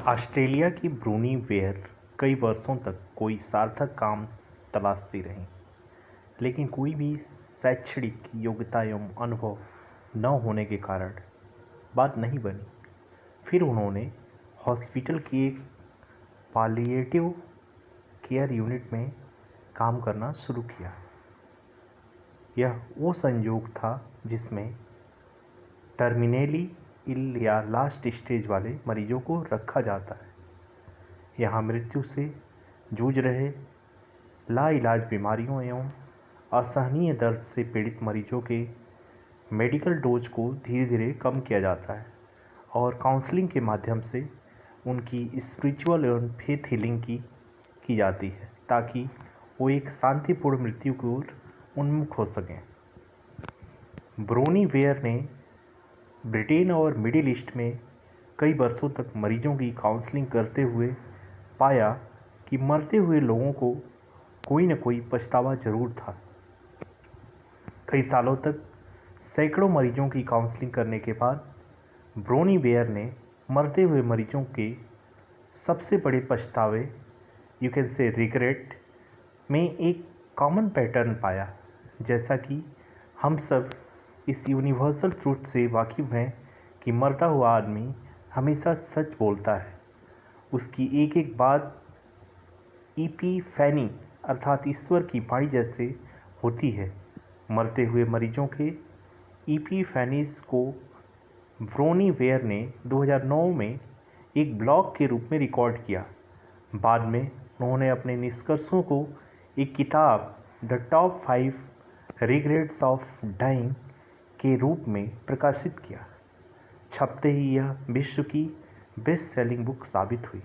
Australia की Bruny where कई वर्षों तक कोई सार्थक काम तलाशती रहीं, लेकिन कोई भी शैक्षणिक योग्यता एवं अनुभव न होने के कारण बात नहीं बनी। फिर उन्होंने हॉस्पिटल की एक पालिएटिव केयर यूनिट में काम करना शुरू किया। यह वो संयोग था जिसमें टर्मिनेली इल या लास्ट स्टेज वाले मरीजों को रखा जाता है। यहाँ मृत्यु से जूझ रहे लाइलाज बीमारियों एवं असहनीय दर्द से पीड़ित मरीजों के मेडिकल डोज को धीरे धीरे कम किया जाता है और काउंसलिंग के माध्यम से उनकी स्पिरिचुअल एवं फेथ हीलिंग की जाती है, ताकि वो एक शांतिपूर्ण मृत्यु की ओर उन्मुख हो सकें। ब्रोनी वेयर ने ब्रिटेन और मिडिल ईस्ट में कई वर्षों तक मरीजों की काउंसलिंग करते हुए पाया कि मरते हुए लोगों को कोई न कोई पछतावा जरूर था। कई सालों तक सैकड़ों मरीजों की काउंसलिंग करने के बाद ब्रोनी वेयर ने मरते हुए मरीजों के सबसे बड़े पछतावे, यू कैन से रिग्रेट, में एक कॉमन पैटर्न पाया। जैसा कि हम सब इस यूनिवर्सल ट्रूथ से वाकिफ हैं कि मरता हुआ आदमी हमेशा सच बोलता है। उसकी एक एक बात इपीफैनी अर्थात ईश्वर की वाणी जैसे होती है। मरते हुए मरीजों के इपीफैनीज को ब्रोनी वेयर ने 2009 में एक ब्लॉग के रूप में रिकॉर्ड किया। बाद में उन्होंने अपने निष्कर्षों को एक किताब the top 5 regrets of dying के रूप में प्रकाशित किया। छपते ही यह विश्व की बेस्ट सेलिंग बुक साबित हुई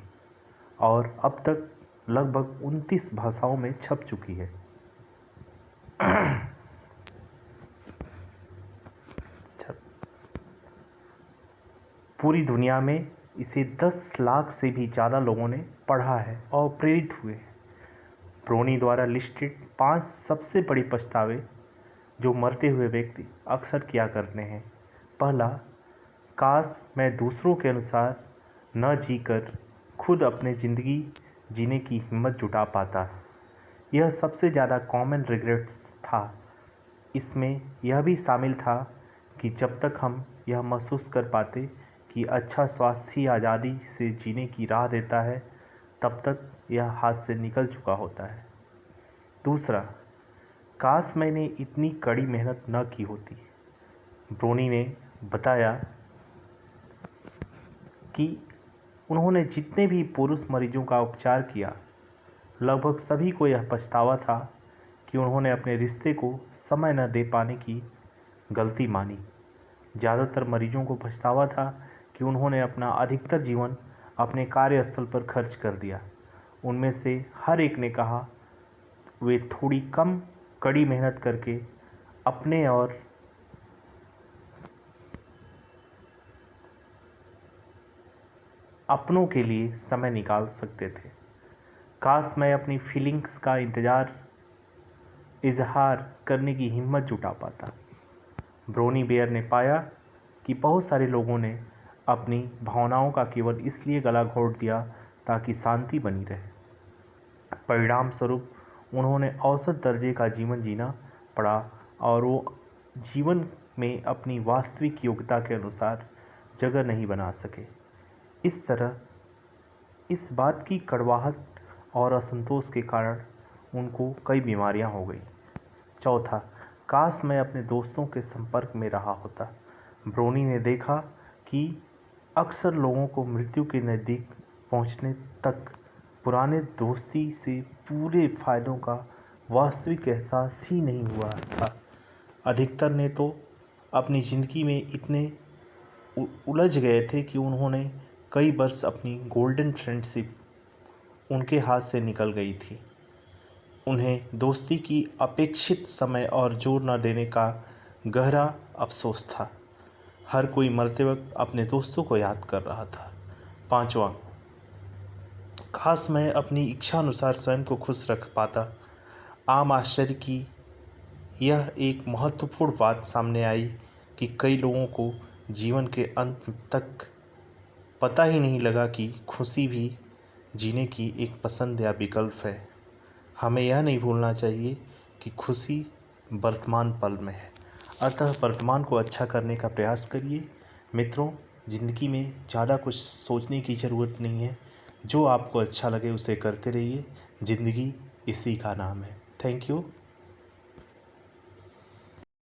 और अब तक लगभग 29 भाषाओं में छप चुकी है। पूरी दुनिया में इसे 10 लाख से भी ज़्यादा लोगों ने पढ़ा है और प्रेरित हुए हैं। ब्रोनी द्वारा लिस्टेड 5 सबसे बड़े पछतावे जो मरते हुए व्यक्ति अक्सर किया करते हैं। पहला, काश मैं दूसरों के अनुसार न जीकर खुद अपने ज़िंदगी जीने की हिम्मत जुटा पाता। यह सबसे ज़्यादा कॉमन रिग्रेट्स था। इसमें यह भी शामिल था कि जब तक हम यह महसूस कर पाते कि अच्छा स्वास्थ्य ही आज़ादी से जीने की राह देता है, तब तक यह हाथ से निकल चुका होता है। दूसरा, काश मैंने इतनी कड़ी मेहनत न की होती। ब्रोनी ने बताया कि उन्होंने जितने भी पुरुष मरीजों का उपचार किया, लगभग सभी को यह पछतावा था कि उन्होंने अपने रिश्ते को समय न दे पाने की गलती मानी। ज़्यादातर मरीजों को पछतावा था कि उन्होंने अपना अधिकतर जीवन अपने कार्यस्थल पर खर्च कर दिया। उनमें से हर एक ने कहा वे थोड़ी कम कड़ी मेहनत करके अपने और अपनों के लिए समय निकाल सकते थे। काश मैं अपनी फीलिंग्स का इजहार करने की हिम्मत जुटा पाता। ब्रोनी वेयर ने पाया कि बहुत सारे लोगों ने अपनी भावनाओं का केवल इसलिए गला घोंट दिया ताकि शांति बनी रहे। परिणाम स्वरूप उन्होंने औसत दर्जे का जीवन जीना पड़ा और वो जीवन में अपनी वास्तविक योग्यता के अनुसार जगह नहीं बना सके। इस तरह इस बात की कड़वाहट और असंतोष के कारण उनको कई बीमारियां हो गई। चौथा, काश मैं अपने दोस्तों के संपर्क में रहा होता। ब्रोनी ने देखा कि अक्सर लोगों को मृत्यु के नज़दीक पहुंचने तक पुराने दोस्ती से पूरे फायदों का वास्तविक एहसास ही नहीं हुआ था। अधिकतर ने तो अपनी ज़िंदगी में इतने उलझ गए थे कि उन्होंने कई वर्ष अपनी गोल्डन फ्रेंडशिप उनके हाथ से निकल गई थी। उन्हें दोस्ती की अपेक्षित समय और जोर न देने का गहरा अफसोस था। हर कोई मरते वक्त अपने दोस्तों को याद कर रहा था। पांचवा, काश मैं अपनी इच्छा अनुसार स्वयं को खुश रख पाता। आम आश्चर्य की यह एक महत्वपूर्ण बात सामने आई कि कई लोगों को जीवन के अंत तक पता ही नहीं लगा कि खुशी भी जीने की एक पसंद या विकल्प है। हमें यह नहीं भूलना चाहिए कि खुशी वर्तमान पल में है। अतः वर्तमान को अच्छा करने का प्रयास करिए। मित्रों, ज़िंदगी में ज़्यादा कुछ सोचने की ज़रूरत नहीं है। जो आपको अच्छा लगे उसे करते रहिए। ज़िंदगी इसी का नाम है। Thank you.